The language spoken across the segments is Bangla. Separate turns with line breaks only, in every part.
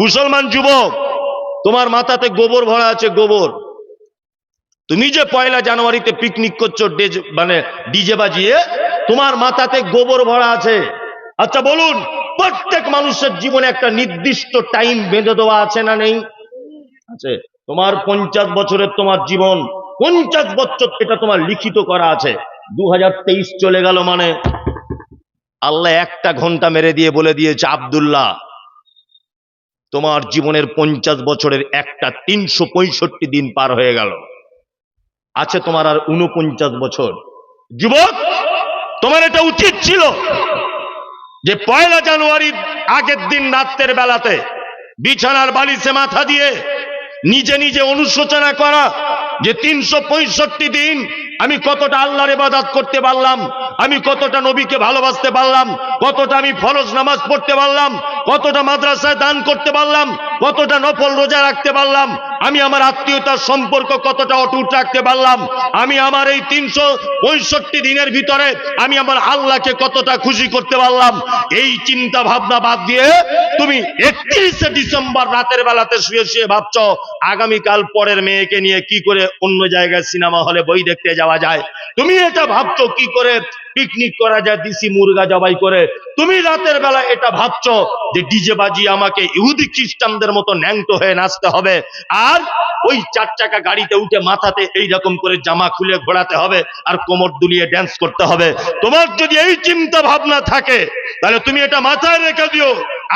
মুসলমান যুবক, তোমার মাথাতে গোবর ভরা আছে, গোবর। তুমি যে পয়লা জানুয়ারিতে পিকনিক করছো ডিজে বাজিয়ে, তোমার মাথাতে গোবর ভরা আছে। আচ্ছা বলুন, প্রত্যেক মানুষের জীবনে একটা নির্দিষ্ট টাইম বেঁধে দেওয়া আছে না নেই? আছে। তোমার 50 বছরের তোমার জীবন, 50 বছর এটা তোমার লিখিত করা আছে। 2023 চলে গেল, মানে আল্লাহ একটা ঘন্টা মেরে দিয়ে বলে দিয়েছে, আব্দুল্লাহ তোমার জীবনের 50 বছরের একটা 365 দিন পার হয়ে গেল, আছে তোমার আর 49 বছর। যুবক, তোমার এটা উচিত ছিল যে পয়লা জানুয়ারির আগের দিন রাতের বেলাতে বিছানার বালিশে মাথা দিয়ে নিজে নিজে অনুশোচনা করা যে 365 দিন আমি কতটা আল্লাহর ইবাদত করতে পারলাম, আমি কতটা নবীকে ভালোবাসতে পারলাম, কতটা আমি ফরজ নামাজ পড়তে পারলাম, কতটা মাদ্রাসায় দান করতে পারলাম, কতটা নফল রোজা রাখতে পারলাম, আমি আমার আত্মীয়তার সম্পর্ক কতটা অটুট রাখতে পারলাম, আমি আমার এই 365 দিনের ভিতরে আমি আমার আল্লাহকে কতটা খুশি করতে পারলাম। এই চিন্তা ভাবনা বাদ দিয়ে তুমি 31শে ডিসেম্বর রাতের বেলাতে শুয়ে শুয়ে ভাবছো আগামীকাল পরের মেয়েকে নিয়ে কি করে অন্য জায়গায় সিনেমা হলে বই দেখতে যাওয়া যায়, তুমি এটা ভাবছো কি করে পিকনিক করা যায় দেশি মুরগা জবাই করে, তুমি রাতের বেলা এটা ভাবছো যে ডিজে বাজিয়ে আমাকে ইহুদি খ্রিস্টানদের মতো ন্যাংটো হয়ে নাচতে হবে, আর ওই 4 চাকা গাড়িতে উঠে মাথাতে এইরকম করে জামা খুলে ঘোরাতে হবে আর কোমর দুলিয়ে ড্যান্স করতে হবে। তোমার যদি এই চিন্তা ভাবনা থাকে তাহলে তুমি এটা মাথায় রেখে দিও,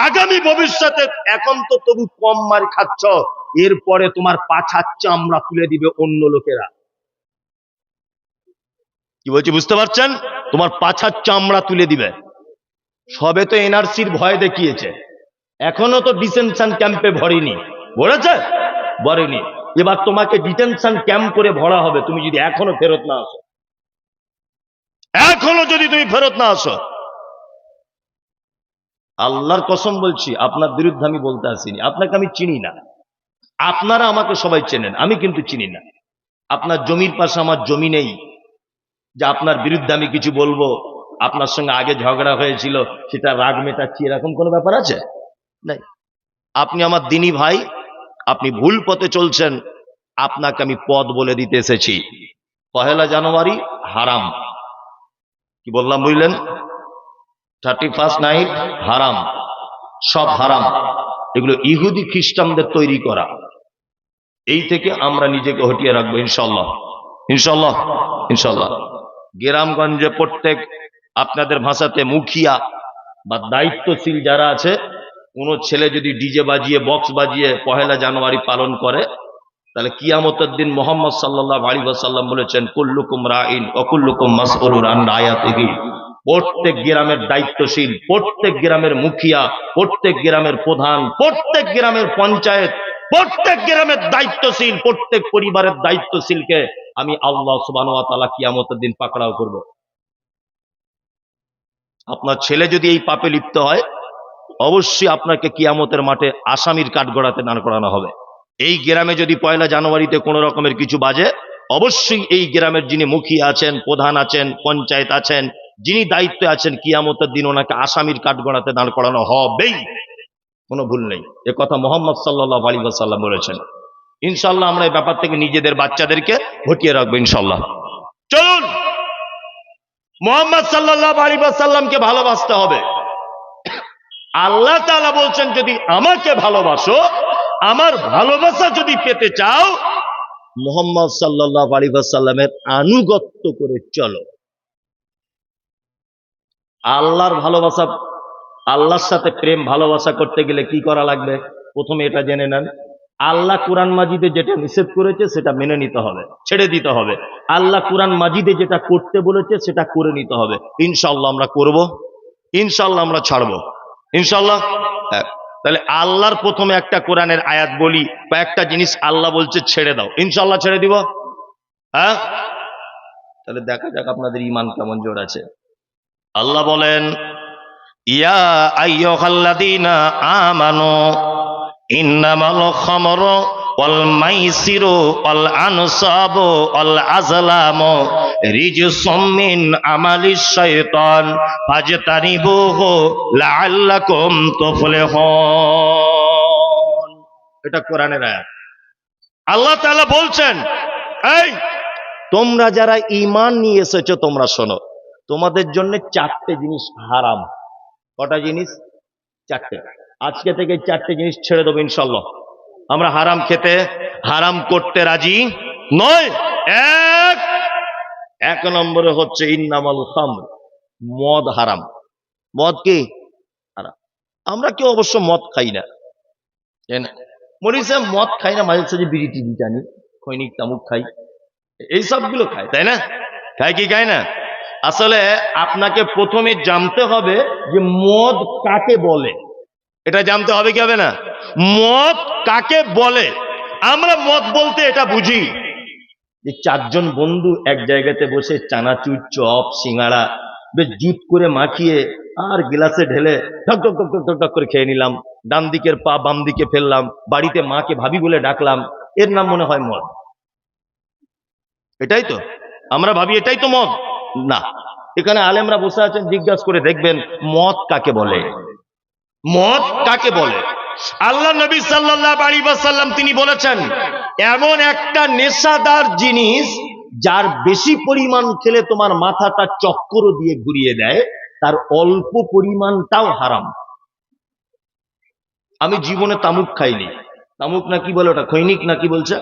আগামী ভবিষ্যতে এখন তো তবু কম মার খাচ্ছ, এরপরে তোমার পাছার চামড়া তুলে দিবে অন্য লোকেরা। কি বলছি বুঝতে পারছেন? তোমার পাছার চামড়া তুলে দিবে। সবে তো এনআরসির ভয় দেখিয়েছে, এখনো তো ডিটেনশন ক্যাম্পে ভরেনি, ভরেছে? ভরেনি। এবার তোমাকে ডিটেনশন ক্যাম্প করে ভরা হবে তুমি যদি এখনো ফেরত না আসো, এখনো যদি তুমি ফেরত না আসো। আল্লাহর কসম বলছি, আপনার বিরুদ্ধে আমি বলতে আসিনি, আপনাকে আমি চিনি না, আপনারা আমাকে সবাই চেনেন, আমি কিন্তু চিনি না। আপনার জমির পাশে আমার জমি নেই যে আপনার বিরুদ্ধে আমি কিছু বলবো, আপনার সঙ্গে আগে ঝগড়া হয়েছিল সেটা রাগ মেটাচ্ছি, এরকম কোনো ব্যাপার আছে? নাই। আপনি আমার দিনী ভাই, আপনি ভুল পথে চলছেন, আপনাকে আমি পথ বলে দিতে এসেছি। পহেলা জানুয়ারি হারাম, কি বললাম বুঝলেন? 31st নাইট হারাম, সব হারাম, এগুলো ইহুদি খ্রিস্টানদের তৈরি করা। এই থেকে আমরা নিজেকে হটিয়ে রাখবো ইনশাল্লাহ, ইনশাল্লাহ, ইনশাল্লাহ। গ্রামগঞ্জে প্রত্যেক আপনাদের ভাষাতে মুখিয়া বা দায়িত্বশীল যারা আছে, কোনো ছেলে যদি ডিজে বাজিয়ে বক্স বাজিয়ে পহেলা জানুয়ারি পালন করে, তাহলে কিয়ামতের দিন মুহাম্মদ সাল্লাল্লাহু আলাইহি ওয়াসাল্লাম বলেছেন, কুল্লুকুম রাইন ওয়া কুল্লুকুম মাসউলুন আন রায়াতিহি। প্রত্যেক গ্রামের দায়িত্বশীল, প্রত্যেক গ্রামের মুখিয়া, প্রত্যেক গ্রামের প্রধান, প্রত্যেক গ্রামের পঞ্চায়েত, প্রত্যেক গ্রামের দায়িত্বশীল, প্রত্যেক পরিবারের দায়িত্বশীলকে আমি আল্লাহ সুবহানাহু ওয়া তাআলা কিয়ামতের দিন পাকড়াও করব। আপনার ছেলে যদি এই পাপে লিপ্ত হয়, অবশ্যই আপনাকে কিয়ামতের মাঠে আসামির কাঠগড়াতে দাঁড় করানো হবে। এই গ্রামে যদি পয়লা জানুয়ারিতে কোনো রকমের কিছু বাজে, অবশ্যই এই গ্রামের যিনি মুখিয়া আছেন, প্রধান আছেন, পঞ্চায়েত আছেন, যিনি দায়িত্বে আছেন, কিয়ামতের দিন ওনাকে আসামির কাঠগড়াতে দাঁড় করানো হবেই, কোনো ভুল নেই। এ কথা মুহাম্মদ সাল্লাল্লাহু আলাইহি ওয়াসাল্লাম বলেছেন। ইনশাআল্লাহ আমরা এই ব্যাপার থেকে নিজেদের বাচ্চাদেরকে হটিয়ে রাখবো ইনশাআল্লাহ। চলুন, মুহাম্মদ সাল্লাল্লাহু আলাইহি ওয়াসাল্লামকে ভালোবাসতে হবে। আল্লাহ তাআলা বলছেন, যদি আমাকে ভালোবাসো, আমার ভালোবাসা যদি পেতে চাও, মুহাম্মদ সাল্লাল্লাহু আলাইহি ওয়াসাল্লামের আনুগত্য করে চলো। আল্লাহর ভালোবাসা, আল্লাহর সাথে প্রেম ভালোবাসা করতে গেলে কি করা লাগবে? প্রথমে এটা জেনে নেন, আল্লাহ কুরআন মাজিদে যেটা নিষেধ করেছে সেটা মেনে নিতে হবে, ছেড়ে দিতে হবে। আল্লাহ কুরআন মাজিদে যেটা করতে বলেছে সেটা করে নিতে হবে। ইনশাআল্লাহ আমরা করব, ইনশাআল্লাহ আমরা ছাড়বো, ইনশাআল্লাহ। তাহলে আল্লাহর প্রথমে একটা কোরআনের আয়াত বলি, কয়েকটা জিনিস আল্লাহ বলছে ছেড়ে দাও, ইনশাআল্লাহ ছেড়ে দিব। হ্যাঁ, তাহলে দেখা যাক আপনাদের ঈমান কেমন জোর আছে। আল্লাহ বলেন, ইয়া আইয়ুহাল্লাযীনা আমানু ইন্নামাল খামরু ওয়াল মাইসিরু ওয়াল আনসাবু ওয়াল আজলামু রিজসুম মিন আমালিশ শাইতান ফাজতানিবুহু লাআল্লাকুম তুফলিহুন। এটা কোরআনের আয়াত। আল্লাহ তাআলা বলছেন, এই তোমরা যারা ঈমান নিয়ে এসেছো তোমরা শোনো, তোমাদের জন্য চারটে জিনিস হারাম। কটা জিনিস? চারটে। আজকে থেকে চারটে জিনিস ছেড়ে দেবো ইনশাল্লাহ। আমরা হারাম খেতে, হারাম করতে রাজি নয়। এক নম্বরে হচ্ছে ইন্নামাল খামর, মদ হারাম। মদ কি হারাম। আমরা কেউ অবশ্য মদ খাই না, মরিস মদ খাই না, মাঝে সাঝে বিড়ি টিড়ি টানি, খৈনিক তামুক খাই, এই সবগুলো খাই, তাই না? খাই কি খাই না? আসলে আপনাকে প্রথমে জানতে হবে যে মদ কাকে বলে। এটা জানতে হবে কি হবে না? মদ কাকে বলে? আমরা মদ বলতে এটা বুঝি যে চারজন বন্ধু এক জায়গাতে বসে চানাচুর, চপ, সিঙ্গাড়া বেশ জুত করে মাখিয়ে আর গ্লাসে ঢেলে ঢক ঢক ঢক ঢক ঢক ঢক করে খেয়ে নিলাম, ডান দিকের পা বাম দিকে ফেললাম, বাড়িতে মাকে ভাবি বলে ডাকলাম, এর নাম মনে হয় মদ। এটাই তো আমরা ভাবি, এটাই তো মদ। না, এখানে আলেমরা বসে আছেন, জিজ্ঞাসা করে দেখবেন মদ কাকে বলে। মদ কাকে বলে? আল্লাহ নবী সাল্লাল্লাহু আলাইহি ওয়াসাল্লাম তিনি বলেছেন, এমন একটা নেশাদার জিনিস যার বেশি পরিমাণ খেলে তোমার মাথাটা চক্কর দিয়ে ঘুরিয়ে দেয়, তার অল্প পরিমাণটাও হারাম। আমি জীবনে তামুক খাইনি। তামুক না কি বলে ওটা, খৈনিক না কি বলছে,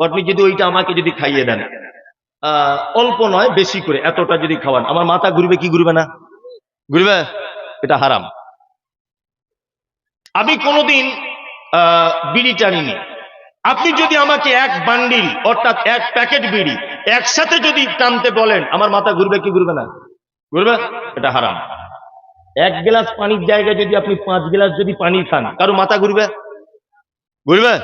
আপনি যদি ওইটা আমাকে যদি খাইয়ে দেন, অল্প নয় বেশি করে এতটা যদি খাওয়ান, আমার মাথা ঘুরবে কি ঘুরবে না? ঘুরবে। এটা হারাম। আমি কোনোদিন বিড়ি টানিনি। আপনি যদি আমাকে এক বান্ডিল অর্থাৎ এক প্যাকেট বিড়ি একসাথে যদি টানতে বলেন, আমার মাথা ঘুরবে কি ঘুরবে না? ঘুরবে। এটা হারাম। এক গ্লাস পানির জায়গায় যদি আপনি 5 গ্লাস যদি পানি খান, কারো মাথা ঘুরবে? ঘুরবে।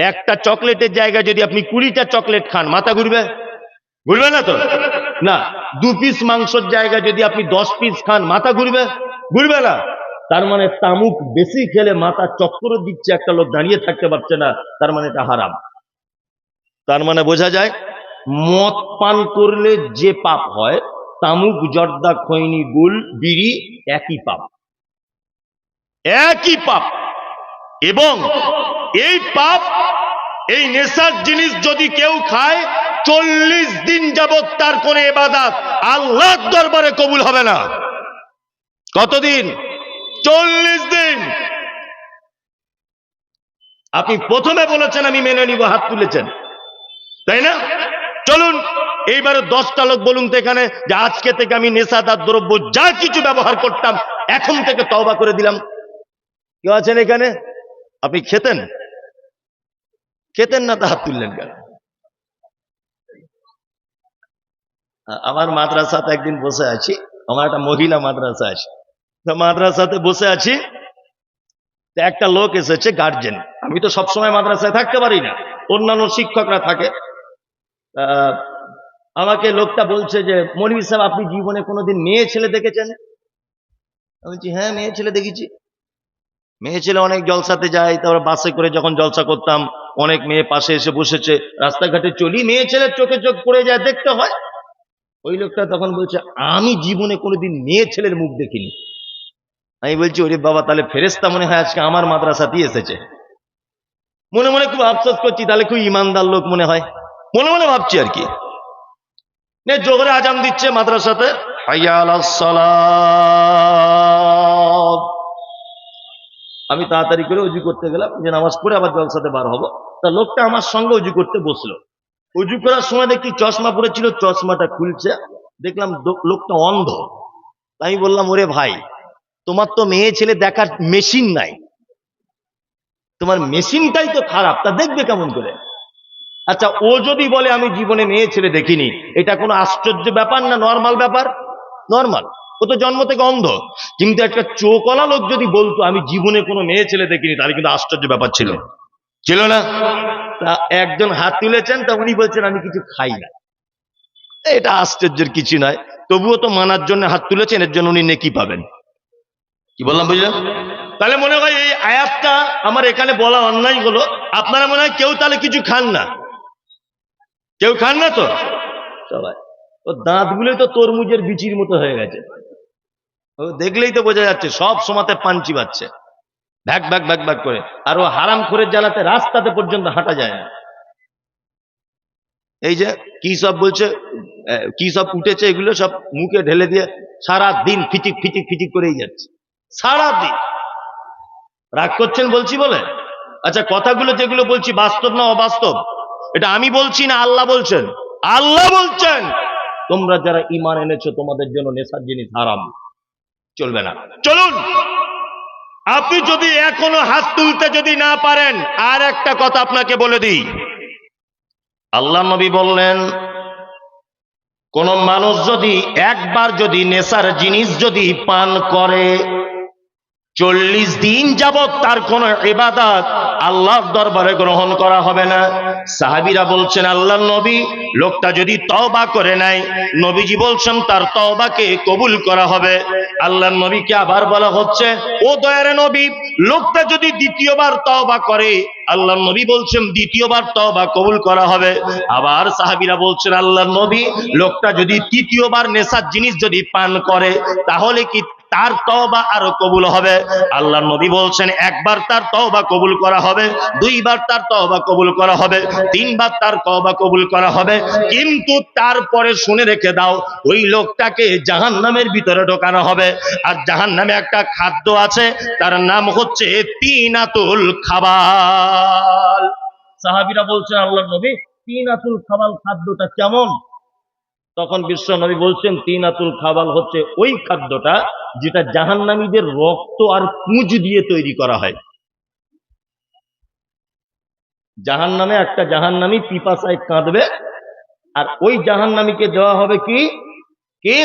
একটা চকলেটের জায়গায় যদি আপনি 20টা চকলেট খান, মাথা ঘুরবে? ঘুরবে না তো। না, 2 পিস মাংসের জায়গায় যদি আপনি 10 পিস খান, মাথা ঘুরবে? ঘুরবে না। তার মানে তামুক বেশি খেলে মাথা চক্কর দিচ্ছে, একটা লোক দাঁড়িয়ে থাকতে পারছে না, তার মানে এটা হারাম। তার মানে বোঝা যায় মদ পান করলে যে পাপ হয়, তামুক, জর্দা, খৈনি, গুল, বিড়ি একই পাপ, একই পাপ। এবং এই পাপ, এই নেশার জিনিস যদি কেউ খায়, 40 দিন যাবত তার কোন ইবাদত আল্লাহর দরবারে কবুল হবে না। কতদিন? 40 দিন। আপনি প্রথমে বলেছেন আমি মেনে নিব, হাত তুলেছেন, তাই না? চলুন এইবারে 10টা লোক বলুন তো এখানে যে আজকে থেকে আমি নেশাদার দ্রব্য যা কিছু ব্যবহার করতাম এখন থেকে তওবা করে দিলাম। কেউ আছেন এখানে? আপনি খেতেন? খেতেন না, তা হাত তুললেন কেন? আমার মাদ্রাসাতে একদিন বসে আছি, আমার একটা মহিলা মাদ্রাসা আছে, তো মাদ্রাসাতে বসে আছি, একটা লোক এসেছে, গার্জেন। আমি তো সবসময় মাদ্রাসায় থাকতে পারি না, অন্যান্য শিক্ষকরা থাকে। আমাকে লোকটা বলছে যে মৌলভী সাহেব, আপনি জীবনে কোনোদিন মেয়ে ছেলে দেখেছেন? আমি বলছি হ্যাঁ, মেয়ে ছেলে দেখেছি। মেয়ে ছেলে অনেক জলসাতে যায়, তারপর বাসে করে যখন জলসা করতাম অনেক মেয়ে পাশে এসে বসেছে, রাস্তাঘাটে চলি, মেয়ে ছেলের চোখে চোখ পড়ে যায়, দেখতে হয়। ওই লোকটা তখন বলছে আমি জীবনে কোনোদিন মেয়ে ছেলের মুখ দেখিনি। আমি বলছি ওরে বাবা, তাহলে ফেরেশতা মনে হয় আজকে আমার মাদ্রাসাতেই এসেছে। মনে মনে খুব আফসোস করছি, তাহলে খুব ইমানদার লোক মনে হয়, মনে মনে ভাবছি আর কি। জোহরে আজান দিচ্ছে মাদ্রাসাতে, হাইয়া আলাস সালাত। আমি তাড়াতাড়ি করে উজু করতে গেলাম যে নামাজ পড়ে আবার জলসাতে বার হবো। তা লোকটা আমার সঙ্গে উজু করতে বসলো। উজু করার সময় দেখি চশমা পরেছিল, চশমাটা খুলছে, দেখলাম লোকটা অন্ধ। আমি বললাম ওরে ভাই, তোমার তো মেয়ে ছেলে দেখার মেশিন নাই, তোমার মেশিনটাই তো খারাপ, তা দেখবে কেমন করে? আচ্ছা, ও যদি বলে আমি জীবনে মেয়ে ছেলে দেখিনি, এটা কোনো আশ্চর্য ব্যাপার না নরমাল ব্যাপার? নরমাল। ও তো জন্ম থেকে অন্ধ। কিন্তু একটা চোখওয়ালা লোক যদি বলতো আমি জীবনে কোনো মেয়ে ছেলে দেখিনি, তাহলে কিন্তু আশ্চর্য ব্যাপার ছিল, ছিল না? তা একজন হাত তুলেছেন, তা উনি বলছেন আমি কিছু খাই না। এটা আশ্চর্যের কিছু নয়, তবুও তো মানার জন্য হাত তুলেছেন, এর জন্য উনি নেকি পাবেন। কি বললাম বুঝলেন? তাহলে মনে হয় এই আয়াতটা আমার এখানে বলা অন্যায় হলো। আপনারা মনে হয় কেউ তাহলে কিছু খান না? কেউ খান না তো? সবাই। ও দাঁতগুলো তো তরমুজের বিচির মতো হয়ে গেছে, ও দেখলেই তো বোঝা যাচ্ছে সব সময়তে পাঞ্চি বাচ্ছে। ভ্যাক ভ্যাক ভ্যাক ভ্যাক করে। আর ও হারাম খোরের জ্বালাতে রাস্তাতে পর্যন্ত হাঁটা যায় না। এই যে কি সব বলছে, কি সব উঠেছে, এগুলো সব মুখে ঢেলে দিয়ে সারা দিন ফিটিক ফিটিক ফিটিক করেই যাচ্ছে সারা দিন। রাগ করছেন বলছি বলে? আচ্ছা, কথাগুলো যেগুলো বলছি বাস্তব না অবাস্তব? এটা আমি বলছি না, আল্লাহ বলছেন। আল্লাহ বলছেন তোমরা যারা ঈমান এনেছো তোমাদের জন্য নেশার জিনিস হারাম, চলবে না। চলুন, আপনি যদি এখনো হাত তুলতে যদি না পারেন, আর একটা কথা আপনাকে বলে দিই। আল্লাহ নবী বললেন, কোন মানুষ যদি একবার যদি নেশার জিনিস যদি পান করে, 40 দিন যাবত তার কোন ইবাদত আল্লাহর দরবারে গ্রহণ করা হবে না। সাহাবীরা বলছেন, আল্লাহর নবী, লোকটা যদি তওবা করে নেয়, নবীজি বলছেন তার তওবাকে কবুল করা হবে। আল্লাহর নবীকে আবার বলা হচ্ছে, ও দয়ার নবী, লোকটা যদি দ্বিতীয়বার তওবা করে, আল্লাহর নবী বলছেন দ্বিতীয়বার তওবা কবুল করা হবে। আবার সাহাবীরা বলছেন, আল্লাহর নবী, লোকটা যদি তৃতীয়বার নেশার জিনিস যদি পান করে, তাহলে কি তার তওবা আরো কবুল হবে? আল্লাহর নবী বলছেন, একবার তার তওবা কবুল করা হবে, দুইবার তার তওবা কবুল করা হবে, তিনবার তার তওবা কবুল করা হবে, কিন্তু তারপরে শুনে রেখে দাও, ওই লোকটাকে জাহান্নামের ভিতরে ঢোকানো হবে। আর জাহান্নামে একটা খাদ্য আছে, তার নাম হচ্ছে তিনাতুল খাবাল। সাহাবীরা বলছেন, আল্লাহর নবী, তিনাতুল খাবাল খাদ্যটা কেমন? তখন বিশ্ব নবী বলছেন, তিনাতুল খাবাল হচ্ছে ওই খাদ্যটা যেটা জাহান্নামীদের রক্ত আর পুঁজ দিয়ে তৈরি করা হয়। জাহান্নামে একটা জাহান্নামী পিপাসায় কাঁদবে, আর ওই জাহান্নামীকে দেওয়া হবে কি কি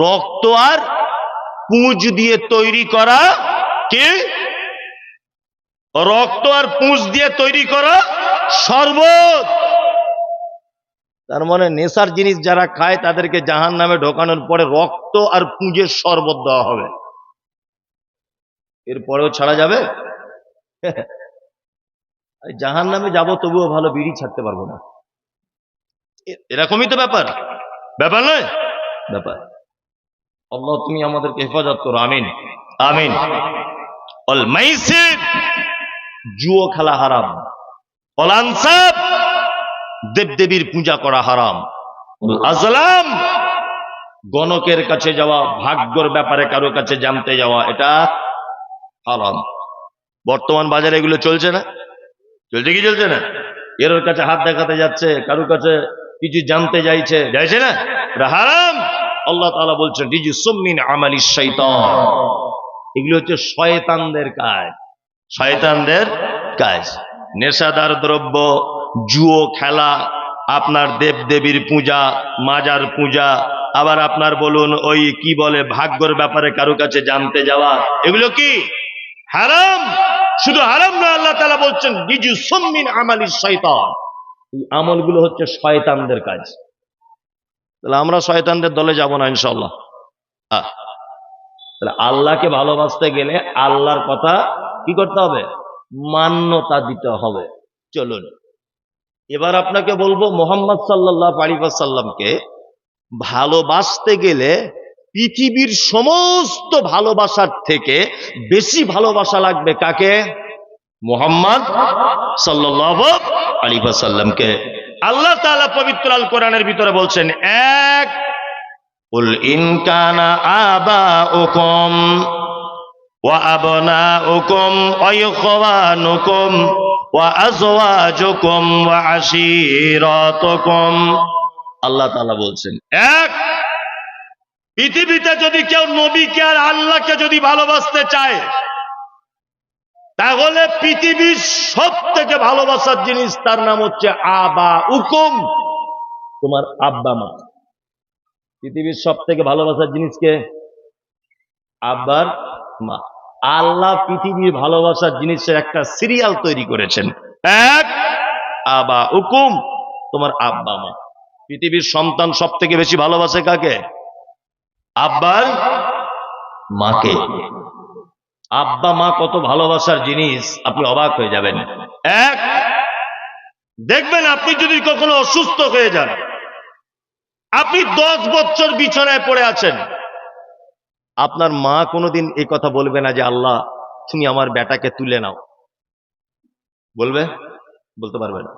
রক্ত আর পুঁজ দিয়ে তৈরি করা, কি রক্ত আর পুঁজ দিয়ে তৈরি করা শরবত। তার মানে নেশার জিনিস যারা খায় তাদেরকে জাহান্নামে ঢোকানোর পরে রক্ত আর পুঁজের শরবত দেওয়া হবে, এরপরেও ছাড়া যাবে? জাহান্নামে যাব তবুও ভালো, বিড়ি ছাড়তে পারবো না। এরকমই তো ব্যাপার, ব্যাপার নয় ব্যাপার। আল্লাহ তুমি আমাদেরকে হেফাজত করো, আমিন আমিন। অল মাইসির, জুয়ো খেলা হারাম। অল আনসাব, দেবদেবীর পূজা করা হারাম। আজলাম, গণকের কাছে যাওয়া, ভাগ্যর ব্যাপারে কারো কাছে জানতে যাওয়া, এটা হারাম। বর্তমান বাজারে এগুলো চলছে না? চলছে কি চলছে না? এর কাছে হাত দেখাতে যাচ্ছে, কারো কাছে কিছু জানতে যাইছে না, এটা হারাম। আল্লাহ তাআলা বলছেন, রিজসুম মিন আমালিশ শাইতান, এগুলো হচ্ছে শয়তানদের কাজ, শয়তানদের কাজ। নেশাদার দ্রব্য, জুয়ো খেলা, আপনার দেবদেবীর পূজা, মাজার পূজা, আবার আপনার বলুন ওই কি বলে ভাগ্যর ব্যাপারে কারো কাছে জানতে যাওয়া, এগুলো কি হারাম? শুধু হারাম না, আল্লাহ তাআলা বলছেন রিজসুম মিন আমালিশ শাইতান, এই আমলগুলো হচ্ছে শয়তানদের কাজ। তাহলে আমরা শয়তানদের দলে যাব না ইনশাআল্লাহ। তাহলে আল্লাহকে ভালোবাসতে গেলে আল্লাহর কথা কি করতে হবে? মান্যতা দিতে হবে। চলুন, এবার আপনাকে বলবো, মুহাম্মদ সাল্লাল্লাহু আলাইহি ওয়াসাল্লামকে ভালোবাসতে গেলে পৃথিবীর সমস্ত ভালোবাসার থেকে বেশি ভালোবাসা লাগবে কাকে? মুহাম্মদ সাল্লাল্লাহু আলাইহি ওয়াসাল্লামকে। আল্লাহ তাআলা পবিত্র আল কোরআনের ভিতরে বলছেন, এক, কুল ইন কানা আবাউকুম ওয়া আবনাউকুম ওয়া ইখওয়ানুকুম ওয়া আজওয়াজুকুম ওয়া আশীরাতুকুম। আল্লাহ তাআলা বলছেন, এক, পৃথিবীতে যদি কেউ নবীকে আর আল্লাহকে যদি ভালোবাসতে চায়, তাহলে পৃথিবীর সব থেকে ভালোবাসার জিনিস তার নাম হচ্ছে আবাউকুম, তোমার আব্বা মা। পৃথিবীর সব থেকে ভালোবাসার জিনিসকে আব্বার মা। আল্লাহ পৃথিবীর ভালোবাসার জিনিসের একটা সিরিয়াল তৈরি করেছেন, এক, আবাউকুম, তোমার আব্বা মা। পৃথিবীর সন্তান সব থেকে বেশি ভালোবাসে কাকে? আব্বার মাকে। আব্বা মা কত ভালোবাসার জিনিস, আপনি অবাক হয়ে যাবেন। এক, দেখবেন আপনি যদি কখনো অসুস্থ হয়ে যান, আপনি 10 বছর বিছানায় পড়ে আছেন, আপনার মা কোনোদিন এই কথা বলবে না যে আল্লাহ তুমি আমার বেটাকে তুলে নাও, বলবে? বলতে পারবে না।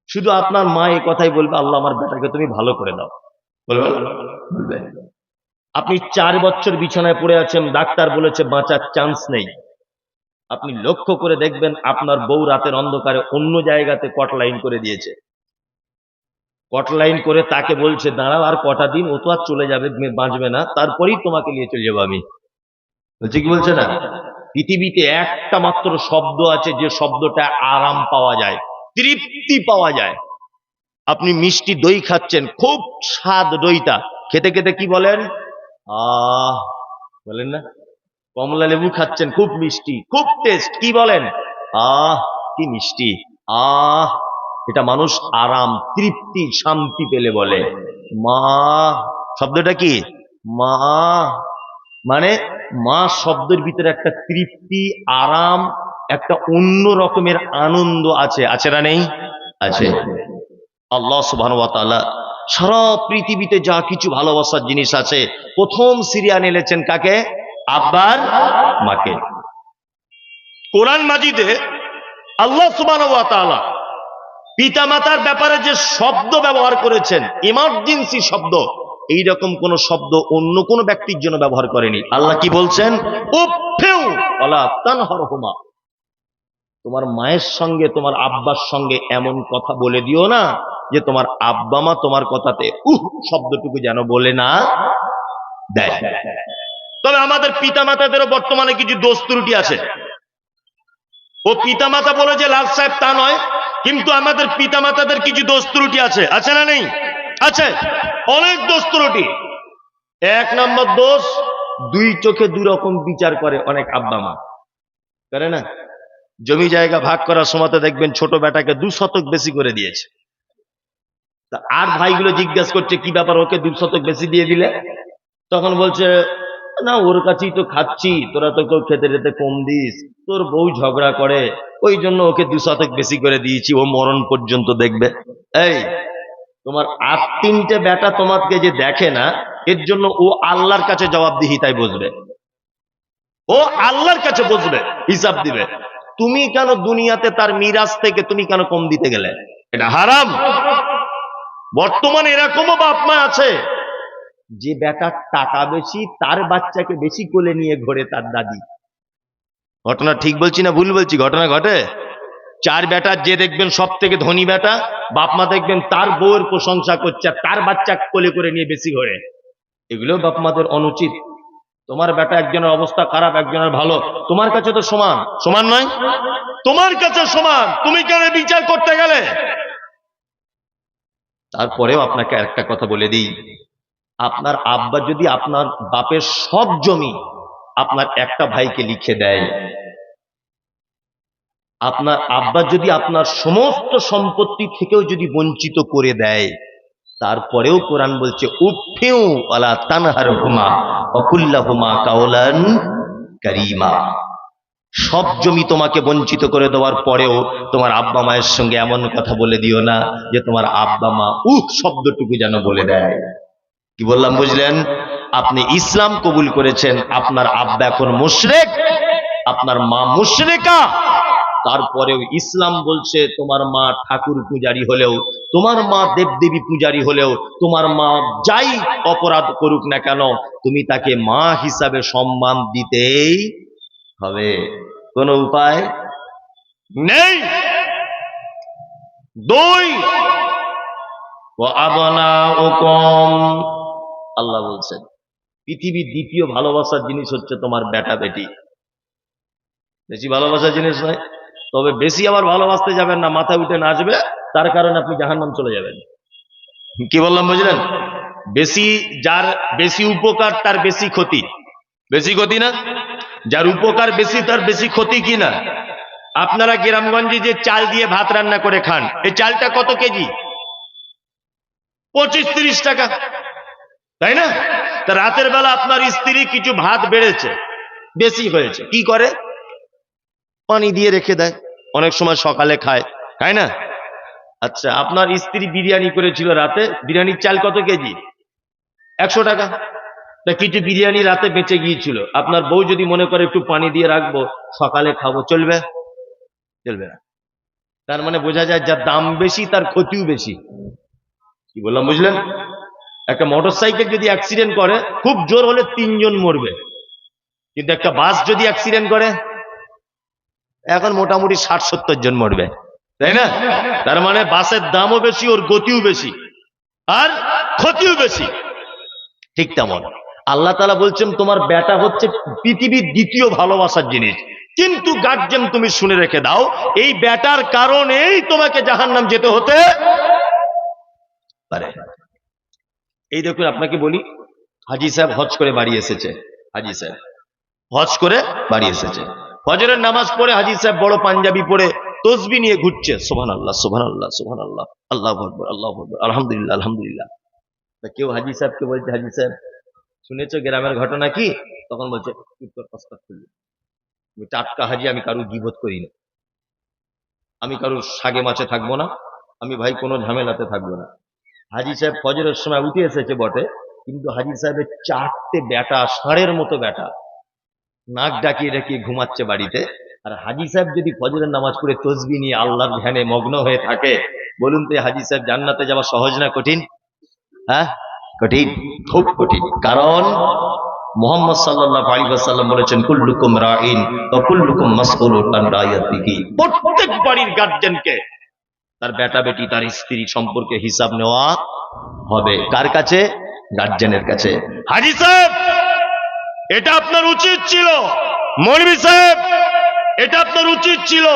শুধু আপনার মা এই কথাই বলবে, আল্লাহ আমার বেটাকে তুমি ভালো করে দাও, বলবে? বলবে। আপনি 4 বছর বিছানায় পড়ে আছেন, ডাক্তার বলেছে বাঁচার চান্স নেই। আপনি লক্ষ্য করে দেখবেন আপনার বউ রাতের অন্ধকারে অন্য জায়গাতে কট লাইন করে দিয়েছে। কট লাইন করে তাকে বলছে দাঁড়াও আর কটা দিন, ও তো আর চলে যাবে, বাঁচবে না, তারপরেই তোমাকে নিয়ে চলে যাবো আমি। বলছে কি বলছে না? পৃথিবীতে একটা মাত্র শব্দ আছে যে শব্দটা আরাম পাওয়া যায়, তৃপ্তি পাওয়া যায়। আপনি মিষ্টি দই খাচ্ছেন, খুব স্বাদ দইটা, খেতে খেতে কি বলেন? আহ বলেন না? কমলা লেবু খাচ্ছেন, খুব মিষ্টি, খুব টেস্ট, কি বলেন? আহ কি মিষ্টি, আহ। এটা মানুষ আরাম, তৃপ্তি, শান্তি পেলে বলে। মা শব্দটা কি? মা মানে মা শব্দের ভিতরে একটা তৃপ্তি, আরাম, একটা অন্য রকমের আনন্দ আছে, আছে না নেই? আছে। আল্লাহ সুবহানাহু ওয়া তাআলা সারা পৃথিবীতে যা কিছু ভালোবাসার জিনিস আছে প্রথম সিরিয়াল এনেছেন কাকে? আব্বার মাকে। কোরআন মাজিদে আল্লাহ সুবহানাহু ওয়া তাআলা পিতামাতার ব্যাপারে যে শব্দ ব্যবহার করেছেন, ইমার্জেন্সি শব্দ, এইরকম কোন শব্দ অন্য কোন ব্যক্তির জন্য ব্যবহার করেনি। আল্লাহ কি বলছেন? উফিউ ওয়ালা তানহারহুমা, তোমার মায়ের সঙ্গে তোমার আব্বার সঙ্গে এমন কথা বলে দিও না যে তোমার আব্বা মা তোমার কথাতে শব্দটুকু যেন বলে না দেয়। তবে আমাদের পিতামাতাদেরও বর্তমানে কিছু দোষ ত্রুটি আছে। ও পিতামাতা বলে যে লাল সাহেব তা নয়, কিন্তু আমাদের পিতামাতাদের কিছু দোষ ত্রুটি আছে, আছে না নেই? আছে, অনেক দোষ ত্রুটি। 1 নম্বর দোষ, 2 চোখে 2 রকম বিচার করে অনেক আব্বা মা, করে না? জমি জায়গা ভাগ করার সময় দেখবেন ছোট বেটাকে 2 শতক বেশি করে দিয়েছে। তা আর ভাইগুলো জিজ্ঞাসা করছে কি ব্যাপার, ওকে 2 শতক বেশি দিয়ে দিলে? তখন বলছে না ওর কাছেই তো খাচ্ছি, তোরা তো কেউ খেতে টেতে কম দিস, তোর বউ ঝগড়া করে, ওই জন্য ওকে 2 শতক বেশি করে দিয়েছি, ও মরণ পর্যন্ত দেখবে। এই তোমার 8-3টে বেটা তোমাকে যে দেখে না, এর জন্য ও আল্লাহর কাছে জবাবদিহিতায় বসবে, ও আল্লাহর কাছে বসবে, হিসাব দিবে। তুমি কেন দুনিয়াতে তার মিরাজ থেকে তুমি কেন কম দিতে গেলে? এটা হারাম। বর্তমানে এরকমও বাপ মা আছে যে বেটার টাকা বেশি, তার বাচ্চাকে বেশি কোলে নিয়ে ঘোরে তার দাদি। ঘটনা ঠিক বলছি না ভুল বলছি? ঘটনা ঘটে। 4 বেটার যে দেখবেন সব থেকে ধনী বেটা, বাপ মা দেখবেন তার বউয়ের প্রশংসা করছে, তার বাচ্চা কোলে করে নিয়ে বেশি ঘোরে। এগুলো বাপ মাদের অনুচিত। তোমার বেটা একজনের অবস্থা খারাপ, একজনের ভালো, তোমার কাছে তো সমান, সমান নয়? তোমার কাছে সমান, তুমি কেন বিচার করতে গেলে? তারপরেও আপনাকে একটা কথা বলে দিই, আপনার আব্বা যদি আপনার বাপের সব জমি আপনার একটা ভাইকে লিখে দেয়, আপনার আব্বা যদি আপনার সমস্ত সম্পত্তি থেকেও যদি বঞ্চিত করে দেয়, তারপরেও কোরআন বলছে উফিউ ওয়ালা তানহারহুমা ওয়া কুল লাহুমা কাওলান কারীমা। সব জমি তোমাকে বঞ্চিত করে দেওয়ার পরেও তোমার আব্বা মায়ের সঙ্গে এমন কথা বলে দিও না যে তোমার আব্বা মা শব্দটুকু যেন বলে দেয়। কি বললাম বুঝলেন? আপনি ইসলাম কবুল করেছেন, আপনার আব্বা এখন মুশরিক, আপনার মা মুশরিকা, তারপরেও ইসলাম বলছে তোমার মা ঠাকুর পূজারী হলেও, তোমার মা দেবদেবী পূজারী হলেও, তোমার মা যাই অপরাধ করুক না কেন, তুমি তাকে মা হিসাবে সম্মান দিতেই হবে, কোনো উপায় নেই। 2 ওয়া আবনাউকুম, আল্লাহ বলছেন পৃথিবীর দ্বিতীয় ভালোবাসার জিনিস হচ্ছে তোমার বেটা বেটি। বেশি ভালোবাসার জিনিস নয়, তবে বেশি আবার ভালোবাসতে যাবেন না, মাথা উঠে নাচবে, তার কারণে আপনি জাহান্নাম চলে যাবেন। কি বললাম বুঝলেন? বেশি, যার বেশি উপকার তার বেশি ক্ষতি, বেশি ক্ষতি না? যার উপকার বেশি তার বেশি ক্ষতি কি না? আপনারা গ্রামগঞ্জে যে চাল দিয়ে ভাত রান্না করে খান, এই চালটা কত কেজি? 25-30 টাকা, তাই না? তা রাতের বেলা আপনার স্ত্রী কিছু ভাত বেড়েছে, বেশি হয়েছে, কি করে? পানি দিয়ে রেখে দেয়, অনেক সময় সকালে খায়, তাই না? আচ্ছা, আপনার স্ত্রী বিরিয়ানি করেছিল রাতে, বিরিয়ানির চাল কত কেজি? 100 টাকা। তা কিছু বিরিয়ানি রাতে বেঁচে গিয়েছিল, আপনার বউ যদি মনে করে একটু পানি দিয়ে রাখবো সকালে খাবো, চলবে? চলবে না। তার মানে বোঝা যায় যার দাম বেশি তার ক্ষতিও বেশি। কি বললাম বুঝলেন? একটা মোটরসাইকেল যদি অ্যাক্সিডেন্ট করে খুব জোর হলে 3 জন মরবে, কিন্তু একটা বাস যদি অ্যাক্সিডেন্ট করে এখন মোটামুটি 60-70 জন মরবে, তাই না? তার মানে বাসের দামও বেশি, ওর গতিও বেশি, আর ক্ষতিও বেশি। ঠিক তেমন আল্লাহ তাআলা বলছেন তোমার বেটা হচ্ছে পৃথিবীর দ্বিতীয় ভালোবাসার জিনিস, কিন্তু গার্জেন তুমি শুনে রেখে দাও, এই বেটার কারণেই তোমাকে জাহান্নাম যেতে হতে পারে। এই দেখুন আপনাকে বলি, হাজী সাহেব হজ করে বাড়ি এসেছে। হাজী সাহেব হজ করে বাড়ি এসেছে, ফজরের নামাজ পড়ে হাজী সাহেব বড় পাঞ্জাবি পরে তসবিহ নিয়ে ঘুরছে, সুবহানাল্লাহ সুবহানাল্লাহ সুবহানাল্লাহ, আল্লাহু আকবার আল্লাহু আকবার, আলহামদুলিল্লাহ আলহামদুলিল্লাহ। তা কেউ হাজী সাহেবকে বলছে, হাজী সাহেব শুনেছো গ্রামের ঘটনা কি? তখন বলছে টাটকা হাজী, আমি কারুর গীবত করি না, আমি কারুর সাগে মাছে থাকবো না, আমি ভাই কোনো ঝামেলাতে থাকবো না। হাজী সাহেব ফজরের সময় উঠে এসেছে বটে, কিন্তু হাজী সাহেবের 4টে বেটা, ষাঁড়ের মতো বেটা, নাক ডাকিয়ে ডাকিয়ে ঘুমাচ্ছে বাড়িতে। আর হাজী সাহেব যদি ফজরের নামাজ পড়ে তসবিহ নিয়ে আল্লাহর ধ্যানে মগ্ন হয়ে থাকে, বলুন তো হাজী সাহেব জান্নাতে যাওয়া সহজ না কঠিন? হ্যাঁ, কঠিন, খুব কঠিন। কারণ মুহাম্মদ সাল্লাল্লাহু আলাইহি ওয়াসাল্লাম বলেছেন কুল্লুকুম রাইন ওয়া কুল্লুকুম মাসউলুন আন রাইয়াতিহি। প্রত্যেক বাড়ির গার্জিয়ানকে তার বেটা বেটি তার স্ত্রী সম্পর্কে হিসাব নেওয়া হবে। কার কাছে? গার্জিয়ানের কাছে। হাজী সাহেব এটা আপনার উচিত ছিল, মৌলভী সাহেব এটা আপনার উচিত ছিল,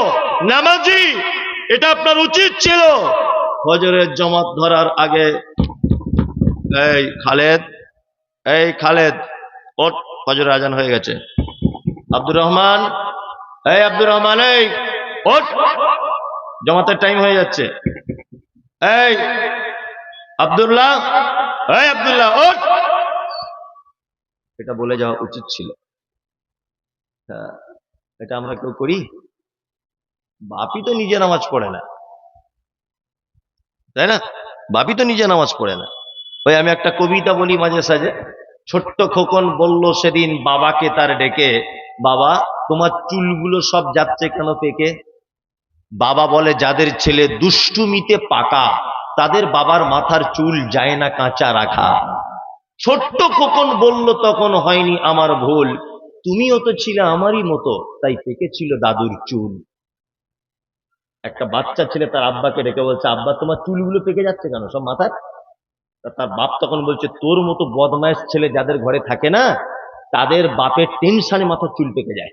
নামাজি এটা আপনার উচিত ছিল ফজরের জামাত ধরার আগে, এই খালেদ, এই খালেদ ওঠ, ফজরের আজান হয়ে গেছে। আব্দুর রহমান, এই আব্দুর রহমান, এই ওঠ, জামাতের টাইম হয়ে যাচ্ছে। এই আব্দুল্লাহ, এই আব্দুল্লাহ ওঠ। এটা বলে যাওয়া উচিত ছিল। এটা আমরা কেউ করি? বাপি তো নিজে নামাজ পড়ে না, তাই না? বাপি তো নিজে নামাজ পড়ে না। ওই আমি একটা কবিতা বলি মাঝে সাঝে, ছোট্ট খোকন বলল সেদিন বাবাকে তার ডেকে, বাবা তোমার চুলগুলো সব যাচ্ছে কেন পেকে? বাবা বলে যাদের ছেলে দুষ্টুমিতে পাকা তাদের বাবার মাথার চুল যায় না কাঁচা রাখা। ছোট্ট খোকন বলল তখন হয়নি আমার ভুল, তুমিও তো ছিলে আমারই মতো তাই পেকেছিল দাদুর চুল। একটা বাচ্চা ছেলে তার আব্বাকে ডেকে বলছে, আব্বা তোমার চুলগুলো পেকে যাচ্ছে কেন সব মাথায়? তার বাপ তখন বলছে, তোর মতো বদমাইশ ছেলে যাদের ঘরে থাকে না তাদের বাপের টেনশনে মাথার চুল পেকে যায়।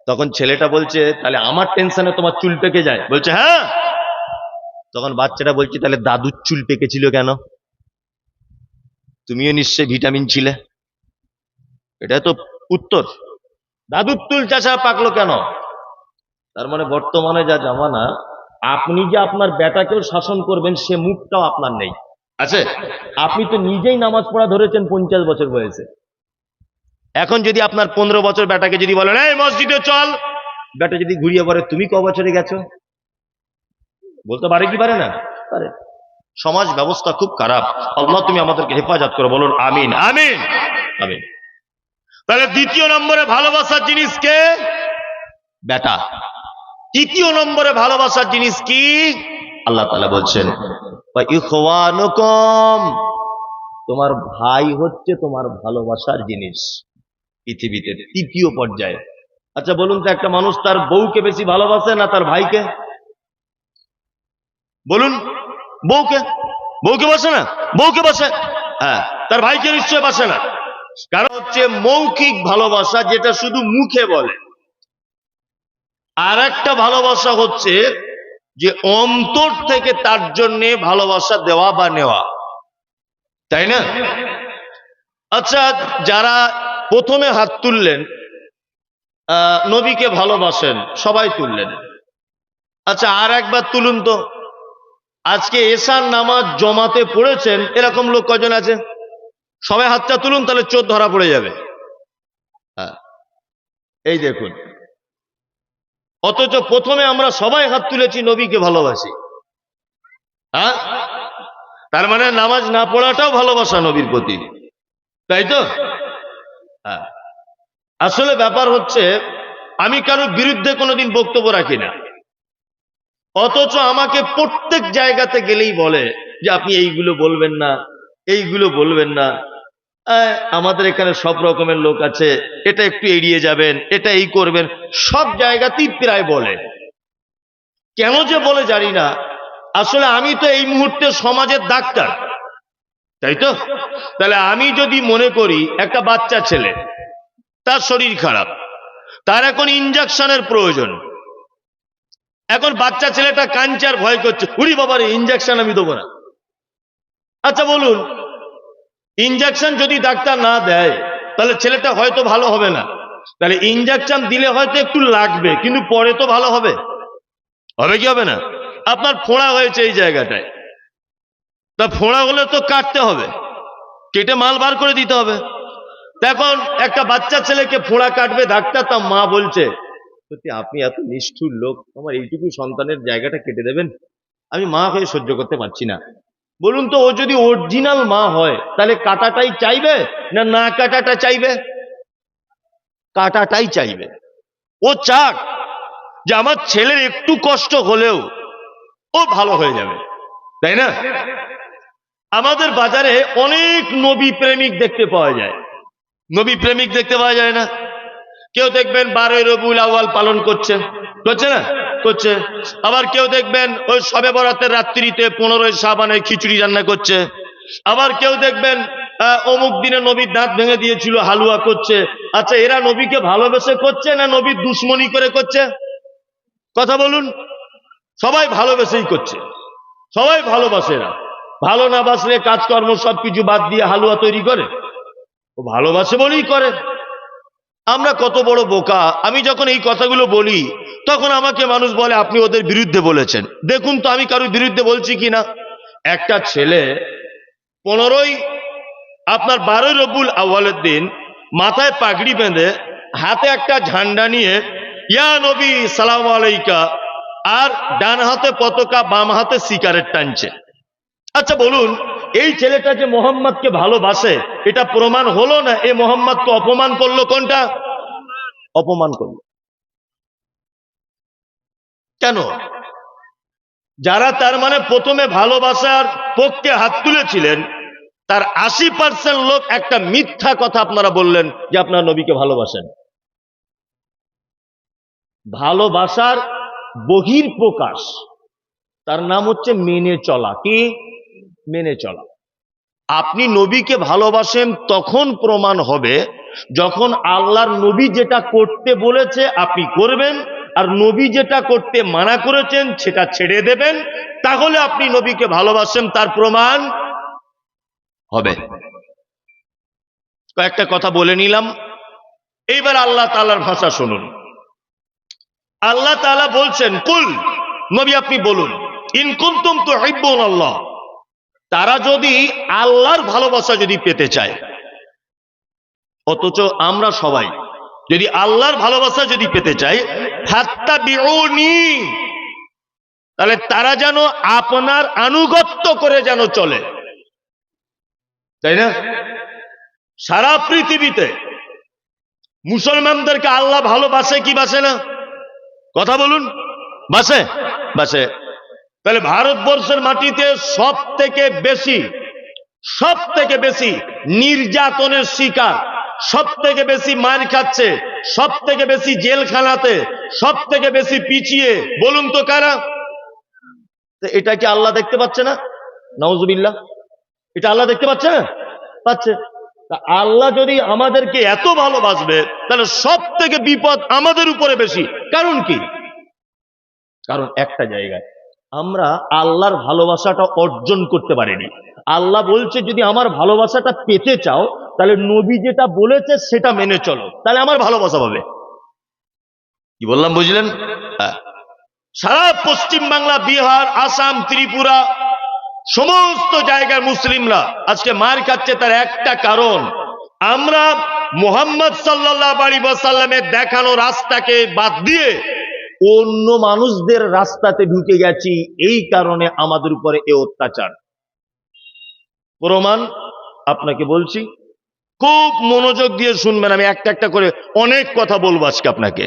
তখন ছেলেটা বলছে, তাহলে আমার টেনশনে তোমার চুল পেকে যায়? বলছে হ্যাঁ। তখন বাচ্চাটা বলছে, তাহলে দাদুর চুল পেকেছিল কেন? তুমিও নিশ্চয়ই ভিটামিন ছিলে। এটা তো উত্তর। দাদুর চুল চাচা পাকলো কেন? তার মানে বর্তমানে যা জামানা, আপনি যে আপনার বেটাকেও শাসন করবেন সে মুখটাও আপনার নেই। আছে? আপনি তো নিজেই নামাজ পড়া ধরেছেন 50 বছর বয়সে। এখন যদি আপনার 15 বছর বেটাকে যদি বলেন এই মসজিদে চল, বেটা যদি ঘুরিয়ে পড়ে তুমি ক বছরে গেছো? বলতে পারে কি পারে না? পারে। সমাজ ব্যবস্থা খুব খারাপ। আল্লাহ তুমি আমাদেরকে হেফাজত করো, বলুন আমিন আমিন আমিন। তাহলে দ্বিতীয় নম্বরে ভালোবাসার জিনিস কে? বেটা। তৃতীয় নম্বরে ভালোবাসার জিনিস কি? আল্লাহ তাআলা বলছেন ইখওয়ানুকুম, তোমার ভাই হচ্ছে তোমার ভালোবাসার জিনিস পৃথিবীতে তৃতীয় পর্যায়ে। আচ্ছা বলুন তো, একটা মানুষ তার বউকে বেশি ভালোবাসে না তার ভাইকে? বলুন, বউকে। বউকে বাসে না? বউকে বাসে। হ্যাঁ, তার ভাইকে নিশ্চয় বাসে না। কারণ হচ্ছে মৌখিক ভালোবাসা, যেটা শুধু মুখে বলে। আর একটা ভালোবাসা হচ্ছে যে অন্তর থেকে তার জন্য ভালোবাসা দেওয়া বা নেওয়া, তাই না? আচ্ছা, যারা প্রথমে হাত তুললেন নবীকে ভালোবাসেন, সবাই তুললেন। আচ্ছা আর একবার তুলুন তো, আজকে এশার নামাজ জমাতে পড়েছেন এরকম লোক কজন আছে? সবাই হাতটা তুলুন, তাহলে চোর ধরা পড়ে যাবে। হ্যাঁ, এই দেখুন। অথচ প্রথমে আমরা সবাই হাত তুলেছি নবীকে ভালোবাসি। হ্যাঁ, তার মানে নামাজ না পড়াটাও ভালোবাসা নবীর প্রতি। তাই তো? হ্যাঁ, আসলে ব্যাপার হচ্ছে আমি কারোর বিরুদ্ধে কোনোদিন বক্তব্য রাখি না, অথচ আমাকে প্রত্যেক জায়গাতে গেলেই বলে যে আপনি এইগুলো বলবেন না, এইগুলো বলবেন না। আমাদের এখানে সব রকমের লোক আছে, এটা একটু এড়িয়ে যাবেন, এটা এই করবেন, সব জায়গাতেই প্রায় বলে। কেন যে বলে জানি না। আসলে আমি তো এই মুহূর্তে সমাজের ডাক্তার, তাই তো? তাহলে আমি যদি মনে করি একটা বাচ্চা ছেলে, তার শরীর খারাপ, তার এখন ইনজেকশনের প্রয়োজন, এখন বাচ্চা ছেলেটা কাঁদছে আর ভয় করছে, উরি বাবার ইনজেকশন আমি দেবো না। আচ্ছা বলুন, ইনজেকশন যদি ডাক্তার না দেয় তাহলে ছেলেটা হয়তো ভালো হবে না। তাহলে ইনজেকশন দিলে হয়তো একটু লাগবে, কিন্তু পরে তো ভালো হবে। হবে কি হবে না? আপনার ফোঁড়া হয়েছে এই জায়গাটায়, তা ফোঁড়া হলে তো কাটতে হবে, কেটে মাল বার করে দিতে হবে। এখন একটা বাচ্চা ছেলেকে ফোঁড়া কাটবে ডাক্তার, তা মা বলছে সত্যি আপনি এত নিষ্ঠুর লোক, আমার এইটুকু সন্তানের জায়গাটা কেটে দেবেন, আমি মা হয়ে সহ্য করতে পারছি না। বলুন তো, ও যদি অরিজিনাল মা হয় তাহলে কাটাটাই চাইবে না না কাটাটা চাইবে? কাটাটাই চাইবে। ও চাক যে আমার ছেলের একটু কষ্ট হলেও ও ভালো হয়ে যাবে, তাই না? আমাদের বাজারে অনেক নবী প্রেমিক দেখতে পাওয়া যায়। নবী প্রেমিক দেখতে পাওয়া যায় না? কেউ দেখবেন 12 রবিউল আউয়াল পালন করছে, করছে না? করছে। আবার কেউ দেখবেন ওই শবে বরাতের রাত্রিতে 15 শাবানে খিচুড়ি রান্না করছে। আবার কেউ দেখবেন অমুক দিনে নবীর দাঁত ভেঙে দিয়েছিল, হালুয়া করছে। আচ্ছা, এরা নবীকে ভালোবেসে করছে না নবীর দুশ্মনী করে করছে? কথা বলুন। সবাই ভালোবেসেই করছে, সবাই ভালোবাসে। না ভালো না বাসলে কাজকর্ম সবকিছু বাদ দিয়ে হালুয়া তৈরি করে? ও ভালোবাসে বলেই করে। আমরা কত বড় বোকা! আমি যখন এই কথাগুলো বলি তখন আমাকে মানুষ বলে আপনি ওদের বিরুদ্ধে বলেছেন। দেখুন তো আমি কারোর বিরুদ্ধে বলছি কিনা। একটা ছেলে 12 রবিউল আউয়ালের দিন মাথায় পাগড়ি বেঁধে হাতে একটা ঝান্ডা নিয়ে ইয়া নবী সালাম আলাইকা, আর ডান হাতে পতাকা বাম হাতে সিগারেট টানছে। আচ্ছা বলুন, এই ছেলেটা যে মোহাম্মদকে ভালোবাসে এটা প্রমাণ হলো না এ মোহাম্মদকে অপমান করলো? কোনটা অপমান করলো? কেন? যারা তার মানে প্রথমে ভালোবাসার পক্ষে হাত তুলেছিলেন তার 80% লোক একটা মিথ্যা কথা আপনারা বললেন যে আপনার নবীকে ভালোবাসেন। ভালোবাসার বহির প্রকাশ, তার নাম হচ্ছে মেনে চলা। কি মেনে চলা? আপনি নবীকে ভালোবাসেন তখন প্রমাণ হবে যখন আল্লাহর নবী যেটা করতে বলেছে আপনি করবেন, আর নবী যেটা করতে মানা করেছেন সেটা ছেড়ে দেবেন। তাহলে আপনি নবীকে ভালোবাসেন, তার প্রমাণ হবে। কয়েকটা কথা বলে নিলাম, এইবার আল্লাহ তাআলার ভাষা শুনুন। আল্লাহ তাআলা বলছেন, কুল, নবী আপনি বলুন, ইন কুনতুম তুহিব্বুনাল্লাহ, তারা যদি আল্লাহর ভালোবাসা যদি পেতে চায়, অথচ আমরা সবাই যদি আল্লাহর ভালোবাসা যদি পেতে চাই, ফাত্তাবিউনি, তাহলে তারা যেন আপনার আনুগত্য করে যেন চলে, তাই না? সারা পৃথিবীতে মুসলমানদেরকে আল্লাহ ভালোবাসে কি বাসে না? কথা বলুন। বাসে? বাসে। তাহলে ভারতবর্ষের মাটিতে সব থেকে বেশি নির্যাতনের শিকার, সব থেকে বেশি মার খাচ্ছে, সব থেকে বেশি জেলখানাতে, সব থেকে বেশি পিছিয়ে, বলুন তো কারা? এটা কি আল্লাহ দেখতে পাচ্ছে না? নাউজুবিল্লাহ। এটা আল্লাহ দেখতে পাচ্ছে না? পাচ্ছে। আল্লাহ যদি আমাদেরকে এত ভালোবাসবে তাহলে সব থেকে বিপদ আমাদের উপরে বেশি। কারণ কি? কারণ একটা জায়গায় আমরা আল্লাহর ভালোবাসাটা অর্জন করতে পারিনি। আল্লাহ বলছে যদি আমার ভালোবাসাটা পেতে চাও তাহলে নবী যেটা বলেছে সেটা মেনে চলো, তাহলে আমার ভালোবাসা পাবে। কি বললাম বুঝলেন? সারা পশ্চিম বাংলা, বিহার, আসাম, ত্রিপুরা, সমস্ত জায়গায় মুসলিমরা আজকে মার খাচ্ছে, তার একটা কারণ আমরা মুহাম্মদ সাল্লাল্লাহু আলাইহি ওয়াসাল্লামের দেখানো রাস্তাকে বাদ দিয়ে অন্য মানুষদের রাস্তাতে ঢুকে গেছি, এই কারণে আমাদের উপরে এ অত্যাচার। প্রমাণ আপনাকে বলছি, খুব মনোযোগ দিয়ে শুনবেন, আমি একটা একটা করে অনেক কথা বলবো আজকে আপনাকে।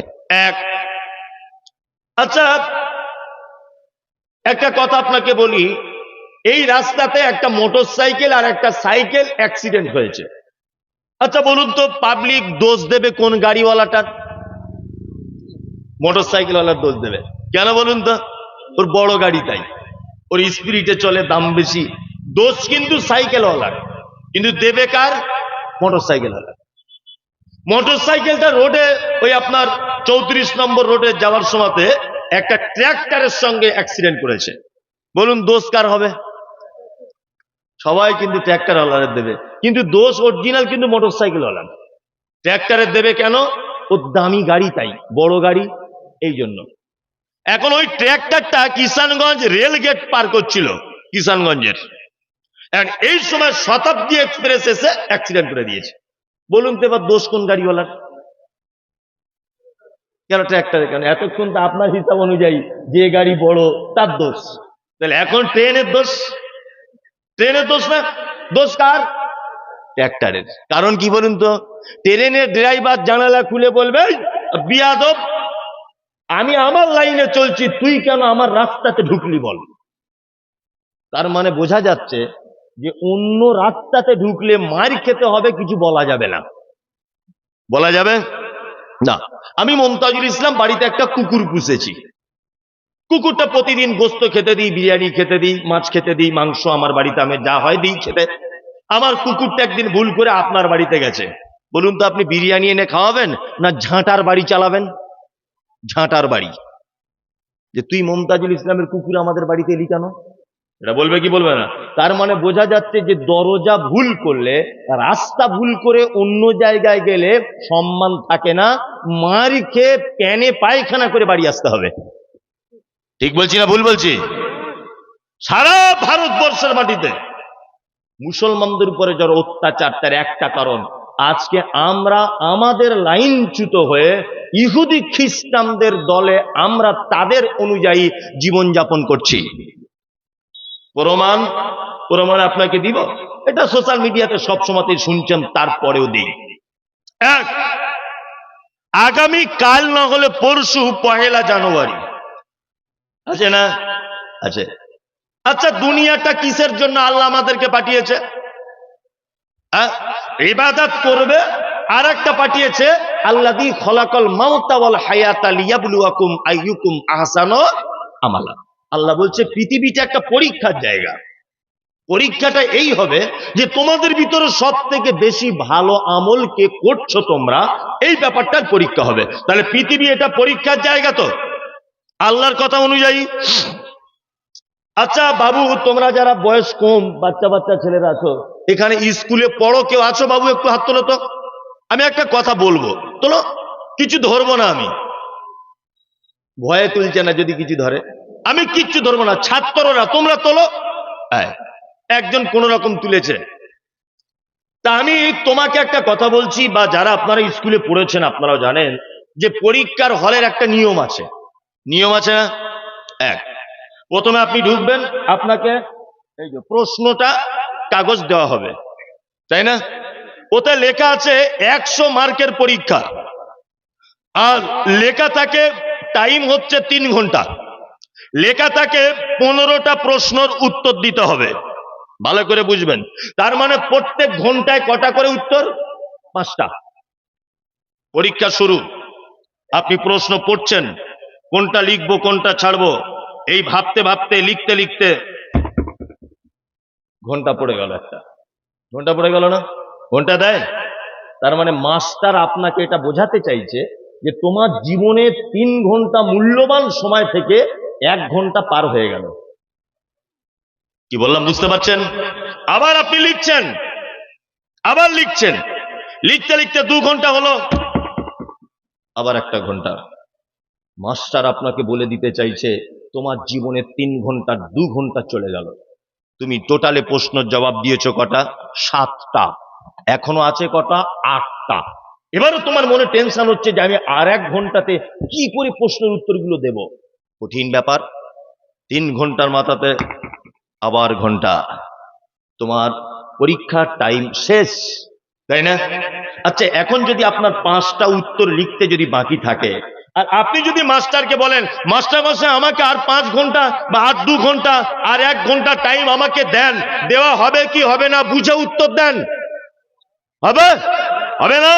আচ্ছা, একটা কথা আপনাকে বলি, এই রাস্তাতে একটা মোটরসাইকেল আর একটা সাইকেল অ্যাক্সিডেন্ট হয়েছে। আচ্ছা বলুন তো, পাবলিক দোষ দেবে কোন গাড়িওয়ালাটার? মোটরসাইকেলওয়ালার দোষ দেবে কেন বলুন তো? ওর বড় গাড়ি তাই, ওর স্পিরিটে চলে, দাম বেশি। দোষ কিন্তু সাইকেলওয়ালার, কিন্তু দেবে কার? মোটরসাইকেলওয়ালা। মোটরসাইকেলটা রোডে, ওই আপনার 34 নম্বর রোডে যাওয়ার সময়তে একটা ট্র্যাক্টরের সঙ্গে অ্যাক্সিডেন্ট করেছে। বলুন দোষ কার হবে? সবাই কিন্তু ট্র্যাক্টরওয়ালার দেবে, কিন্তু দোষ অরিজিনাল কিন্তু মোটরসাইকেলওয়ালার। ট্র্যাক্টরের দেবে কেন? ওর দামি গাড়ি তাই, বড় গাড়ি, এই জন্য। এখন ওই ট্র্যাক্টরটা কিষানগঞ্জ রেল গেট পার করছিল, কিষানগঞ্জের, এই সময় শতাব্দী এক্সপ্রেস এসে অ্যাক্সিডেন্ট করে দিয়েছে। বলুন তো এবার দোষ কোন গাড়িওয়ালার? কেন ট্র্যাক্টরে? কেন? এতক্ষণ তো আপনার হিসাব অনুযায়ী যে গাড়ি বড় তার দোষ। তাহলে এখন ট্রেনের দোষ? ট্রেনের দোষ না, দোষ কার? ট্র্যাক্টরের। কারণ কি বলুন তো? ট্রেনের ড্রাইভার জানালা খুলে বলবে, বিয়াদব, আমি আমার লাইনে চলছি, তুই কেন আমার রাস্তাতে ঢুকলি বল। তার মানে বোঝা যাচ্ছে যে অন্য রাস্তাতে ঢুকলে মার খেতে হবে, কিছু বলা যাবে না। বলা যাবে না। আমি মমতাজুল ইসলাম বাড়িতে একটা কুকুর পুষেছি। কুকুরটা প্রতিদিন গোস্ত খেতে দিই, বিরিয়ানি খেতে দিই, মাছ খেতে দিই, মাংস আমার বাড়িতে আমি যা হয় দিই খেতে। আমার কুকুরটা একদিন ভুল করে আপনার বাড়িতে গেছে। বলুন তো আপনি বিরিয়ানি এনে খাওয়াবেন না ঝাঁটার বাড়ি চালাবেন? ঝাঁটার বাড়ি। যে তুই মমতাজুল ইসলামের কুকুর আমাদের বাড়িতে এলি কেন, এটা বলবে কি বলবে না? তার মানে বোঝা যাচ্ছে যে দরজা ভুল করলে, রাস্তা ভুল করে অন্য জায়গায় গেলে সম্মান থাকে না, মার খেয়ে প্যানে পায়খানা করে বাড়ি আসতে হবে। ঠিক বলছি না ভুল বলছি? সারা ভারতবর্ষের মাটিতে মুসলমানদের উপরে যার অত্যাচার, তার একটা কারণ, আজকে আমরা আমাদের লাইনচ্যুত হয়ে ইহুদি খ্রিস্টানদের দলে আমরা তাদের অনুযায়ী জীবনযাপন করছি। প্রমাণ আপনাকে দিব, এটা সোশ্যাল মিডিয়াতে সবসময়তেই শুনছেন, তারপরেও দিই। আগামী কাল না হলে পরশু 1 জানুয়ারি আছে না? আছে। আচ্ছা, দুনিয়াটা কিসের জন্য আল্লাহ আমাদেরকে পাঠিয়েছে? ইবাদত করবে। আর একটা পাঠিয়েছে, আল্লাযী খলাকাল মাউতা ওয়াল হায়াতা লিয়াবলুয়াকুম আইয়ুকুম আহসানু আমালা। আল্লাহ বলছে পৃথিবীটা একটা পরীক্ষার জায়গা। পরীক্ষাটা এই হবে যে তোমাদের ভিতরে সব থেকে বেশি ভালো আমল কে করছো তোমরা, এই ব্যাপারটার পরীক্ষা হবে। তাহলে পৃথিবী এটা পরীক্ষার জায়গা তো আল্লাহর কথা অনুযায়ী। আচ্ছা বাবু, তোমরা যারা বয়স কম, বাচ্চা বাচ্চা ছেলেরা আছো, এখানে স্কুলে পড়ো, কেউ আছো বাবু? একটু হাত তোলো তো। আমি একটা কথা বলবো, তোলো। কিছু ধরবো না আমি, ভয়ে তুলছে না, যদি কিছু ধরে আমি কিচ্ছু ধরবো না। ছাত্ররা তোমরা তোলো। একজন কোন রকম তুলেছে। তা আমি তোমাকে একটা কথা বলছি, বা যারা আপনারা স্কুলে পড়েছেন আপনারাও জানেন যে পরীক্ষার হলের একটা নিয়ম আছে। নিয়ম আছে না? প্রথমে আপনি ঢুকবেন, আপনাকে এই যে প্রশ্নটা কাগজ দেওয়া হবে, তাই না? ওতে লেখা আছে 100 মার্কের পরীক্ষা, আর লেখা থাকে টাইম হচ্ছে 3 ঘন্টা। লেখা থাকে 15টা প্রশ্নের উত্তর দিতে হবে। ভালো করে বুঝবেন, তার মানে প্রত্যেক ঘন্টায় কটা করে উত্তর? 5টা। পরীক্ষা শুরু, আপনি প্রশ্ন পড়ছেন, কোনটা লিখবো কোনটা ছাড়বো, এই ভাবতে ভাবতে লিখতে লিখতে ঘন্টা পড়ে গেল। একটা ঘন্টা পড়ে গেল না? ঘন্টা দেয়। তার মানে মাস্টার আপনাকে এটা বোঝাতে চাইছে যে তোমার জীবনে 3 ঘন্টা মূল্যবান সময় থেকে 1 ঘন্টা পার হয়ে গেল। কি বললাম বুঝতে পারছেন? আবার আপনি লিখছেন, আবার লিখছেন, লিখতে লিখতে 2 ঘন্টা হলো, আবার 1 ঘন্টা। মাস্টার আপনাকে বলে দিতে চাইছে তোমার জীবনে 3 ঘন্টা 2 ঘন্টা চলে গেল। তুমি টোটালে প্রশ্নের জবাব দিয়েছো কটা? 7টা। এখনো আছে কটা? 8টা। এবারও তোমার মনে টেনশন হচ্ছে যে আমি আর 1 ঘন্টাতে কি করে প্রশ্নের উত্তরগুলো দেব। কঠিন ব্যাপার। 3 ঘন্টার মাথাতে আবার ঘন্টা, তোমার পরীক্ষার টাইম শেষ। তাই না? আচ্ছা, এখন যদি আপনার 5টা উত্তর লিখতে যদি বাকি থাকে, আর আপনি যদি মাস্টারকে বলেন, মাস্টার মশাই আমাকে আর 5 ঘন্টা বা আর 2 ঘন্টা আর 1 ঘন্টা টাইম আমাকে দেন, দেওয়া হবে কি হবে না বুঝে উত্তর দেন। হবে? হবে না?